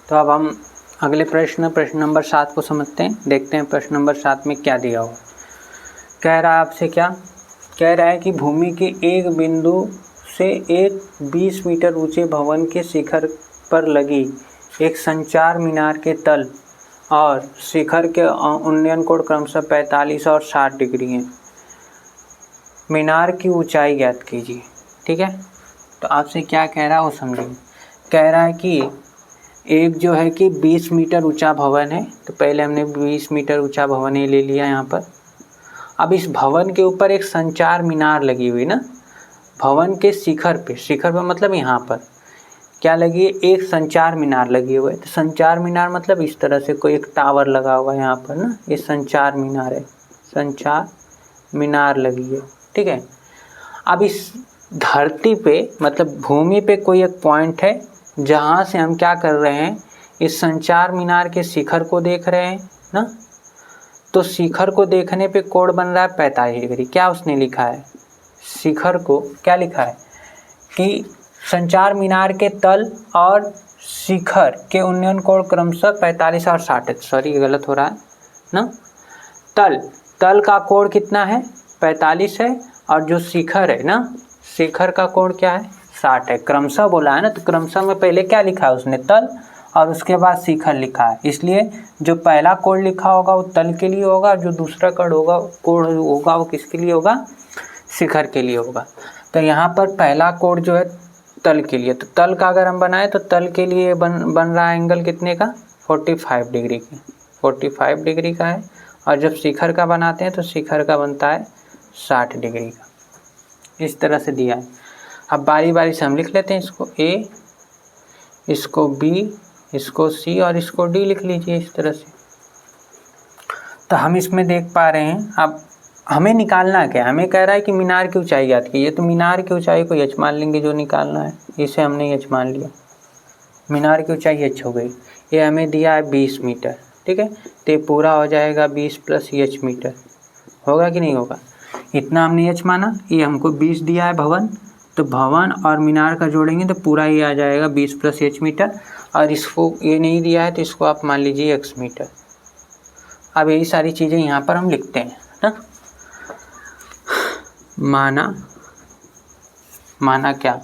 तो अब हम अगले प्रश्न नंबर 7 को समझते हैं। देखते हैं प्रश्न नंबर 7 में क्या दिया हुआ। कह रहा है आपसे, क्या कह रहा है कि भूमि के एक बिंदु से एक 20 मीटर ऊंचे भवन के शिखर पर लगी एक संचार मीनार के तल और शिखर के उन्नयन कोण क्रमशः 45 और 60 डिग्री हैं। मीनार की ऊंचाई ज्ञात कीजिए। ठीक है, तो आपसे क्या कह रहा है वो समझिए। कह रहा है कि एक जो है कि 20 मीटर ऊंचा भवन है, तो पहले हमने 20 मीटर ऊंचा भवन ही ले लिया यहाँ पर। अब इस भवन के ऊपर एक संचार मीनार लगी हुई ना, भवन के शिखर पे मतलब यहाँ पर क्या लगी है, एक संचार मीनार लगी हुई है। तो संचार मीनार मतलब इस तरह से कोई एक टावर लगा हुआ है यहाँ पर ना, ये संचार मीनार है, संचार मीनार लगी है। ठीक है, अब इस धरती पे मतलब भूमि पे कोई एक पॉइंट है जहाँ से हम क्या कर रहे हैं, इस संचार मीनार के शिखर को देख रहे हैं ना। तो शिखर को देखने पे कोण बन रहा है 45 डिग्री। क्या उसने लिखा है, शिखर को क्या लिखा है कि संचार मीनार के तल और शिखर के उन्नयन कोण क्रमशः 45 और 60, सॉरी गलत हो रहा है ना। तल का कोण कितना है, 45 है, और जो शिखर है ना, शिखर का कोण क्या है, 60 है। क्रमशः बोला है ना, तो क्रमशः में पहले क्या लिखा है उसने, तल, और उसके बाद शिखर लिखा है। इसलिए जो पहला कोण लिखा होगा वो तल के लिए होगा, और जो दूसरा कोण होगा वो किसके लिए होगा, शिखर के लिए होगा। तो यहाँ पर पहला कोण जो है तल के लिए, तो तल का अगर हम बनाए तो तल के लिए बन रहा है एंगल कितने का, 45 डिग्री की, 45 डिग्री का है। और जब शिखर का बनाते हैं तो शिखर का बनता है 60 डिग्री का। इस तरह से दिया है। अब बारी बारी से हम लिख लेते हैं, इसको ए, इसको बी, इसको सी और इसको डी लिख लीजिए इस तरह से। तो हम इसमें देख पा रहे हैं, अब हमें निकालना क्या है, हमें कह रहा है कि मीनार की ऊंचाई ज्ञात कीजिए। तो मीनार की ऊंचाई को h मान लेंगे जो निकालना है, इसे हमने h मान लिया। मीनार की ऊंचाई h हो गई। ये हमें दिया है 20 मीटर। ठीक है, तो ये पूरा हो जाएगा 20 + h मीटर, होगा कि नहीं होगा। इतना हमने h माना, ये हमको 20 दिया है भवन, तो भवन और मीनार का जोड़ेंगे तो पूरा ये आ जाएगा 20 + h मीटर। और इसको ये नहीं दिया है तो इसको आप मान लीजिए x मीटर। अब यही सारी चीज़ें यहाँ पर हम लिखते हैं ना। माना क्या,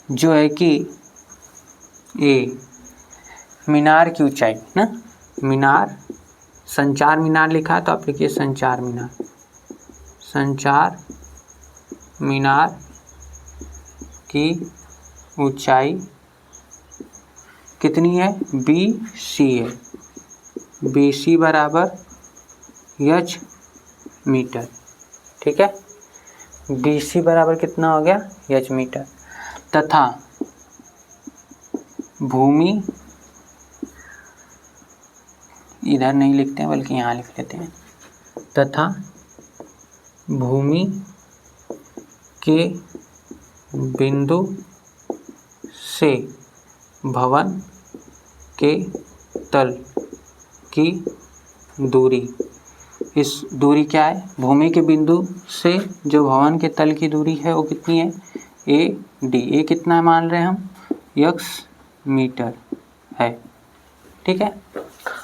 जो है कि ये मीनार की ऊंचाई ना, मीनार, संचार मीनार लिखा है तो आप लिखिए संचार मीनार। संचार मीनार की ऊंचाई कितनी है, BC है, BC बराबर h मीटर। ठीक है, BC बराबर कितना हो गया, h मीटर। तथा भूमि, इधर नहीं लिखते हैं बल्कि यहाँ लिख लेते हैं, तथा भूमि के बिंदु से भवन के तल की दूरी, इस दूरी क्या है, भूमि के बिंदु से जो भवन के तल की दूरी है वो कितनी है, AD। ये कितना मान रहे हैं हम, x मीटर है। ठीक है,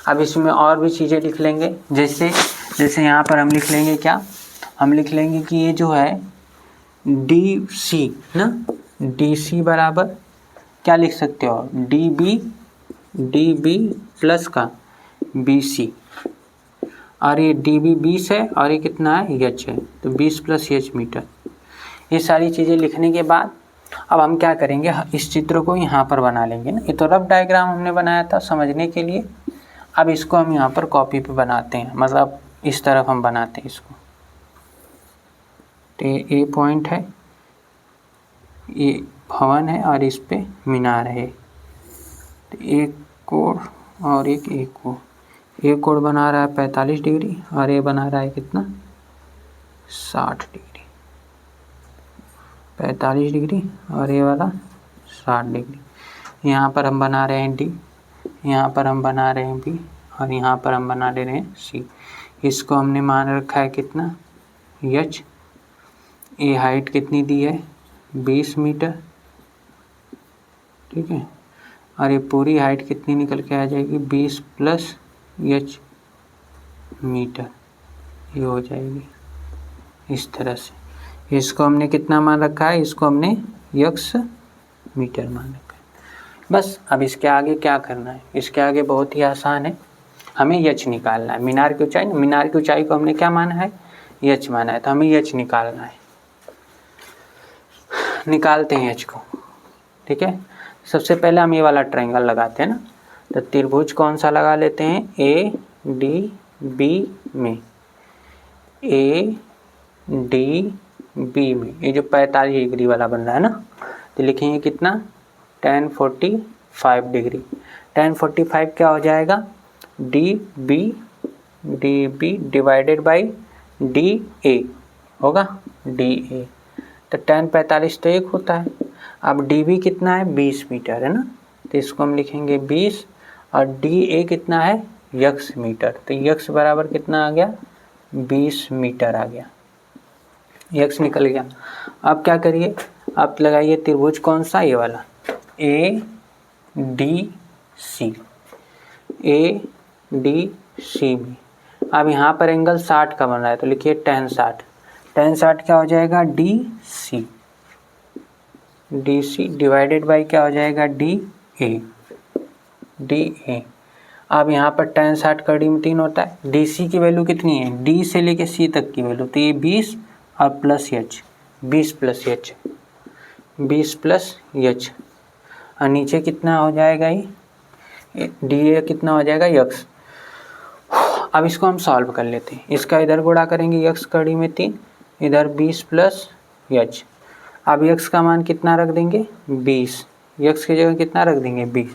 अब इसमें और भी चीज़ें लिख लेंगे, जैसे यहाँ पर हम लिख लेंगे क्या, हम लिख लेंगे कि ये जो है DC ना, DC बराबर क्या लिख सकते हो, DB प्लस का BC, और ये DB 20 है और ये कितना है, h है, तो 20 + h मीटर। ये सारी चीज़ें लिखने के बाद अब हम क्या करेंगे, इस चित्र को यहाँ पर बना लेंगे ना। ये तो रफ डायग्राम हमने बनाया था समझने के लिए, अब इसको हम यहाँ पर कॉपी पे बनाते हैं, मतलब इस तरफ हम बनाते हैं इसको। तो ये पॉइंट है, ये भवन है और इस पे मीनार है। तो एक कोण और एक कोण, एक कोण बना रहा है 45 डिग्री और ये बना रहा है कितना, 60 डिग्री। 45 डिग्री और ये वाला 60 डिग्री। यहाँ पर हम बना रहे हैं D, यहाँ पर हम बना रहे हैं B और यहाँ पर हम बना ले रहे हैं C। इसको हमने मान रखा है कितना, h। ये हाइट कितनी दी है, 20 मीटर। ठीक है, और ये पूरी हाइट कितनी निकल के आ जाएगी 20 + h मीटर, ये हो जाएगी इस तरह से। इसको हमने कितना मान रखा है, इसको हमने x मीटर मान रखा है। बस अब इसके आगे क्या करना है, इसके आगे बहुत ही आसान है, हमें h निकालना है। मीनार की ऊंचाई को हमने क्या माना है, h माना है, तो हमें h निकालना है। निकालते हैं h को, ठीक है। सबसे पहले हम ये वाला ट्रायंगल लगाते हैं ना, तो त्रिभुज कौन सा लगा लेते हैं, ADB में, ADB में ये जो 45 डिग्री वाला बन रहा है ना, तो लिखेंगे कितना, tan 45 डिग्री। tan 45 क्या हो जाएगा, DB डिवाइडेड बाई DA होगा, DA। तो tan 45 तो 1 होता है। अब DB कितना है, 20 मीटर है ना, तो इसको हम लिखेंगे 20, और DA कितना है, x मीटर। तो x बराबर कितना आ गया, 20 मीटर आ गया, x निकल गया। अब क्या करिए, आप लगाइए त्रिभुज कौन सा, ये वाला ADC में। अब यहाँ पर एंगल 60 का बन रहा है, तो लिखिए tan 60। tan 60 क्या हो जाएगा, DC डिवाइडेड बाई क्या हो जाएगा, DA। अब यहाँ पर tan 60 कड़ी में 3 होता है, DC की वैल्यू कितनी है, D से लेके C तक की वैल्यू, तो ये 20 और प्लस H, 20 प्लस H, और नीचे कितना हो जाएगा, ये DA कितना हो जाएगा, x। अब इसको हम सॉल्व कर लेते हैं। इसका इधर गुणा करेंगे, x कड़ी में 3, इधर 20 प्लस H। अब x का मान कितना रख देंगे, 20, x की जगह कितना रख देंगे, 20।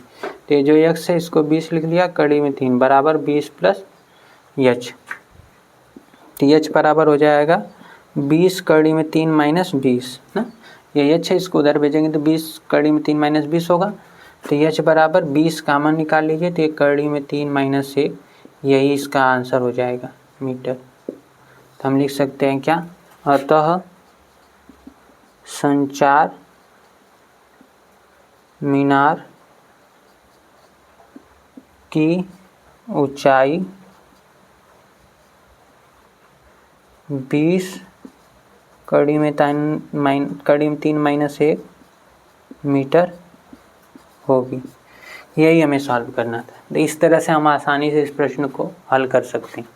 तो जो x है इसको 20 लिख लिया, कड़ी में 3 बराबर 20 प्लस H। तो H बराबर हो जाएगा 20 कड़ी में 3 माइनस 20 ना, ये H है, इसको उधर भेजेंगे तो 20 कड़ी में 3 माइनस 20 होगा। तो H बराबर 20 कामन निकाल लीजिए, तो 1 कड़ी में 3 माइनस 1, यही इसका आंसर हो जाएगा मीटर। तो हम लिख सकते हैं क्या, अतः संचार मीनार की ऊंचाई 20 कड़ी में 3 माइनस 1 मीटर होगी। यही हमें सॉल्व करना था। तो इस तरह से हम आसानी से इस प्रश्न को हल कर सकते हैं।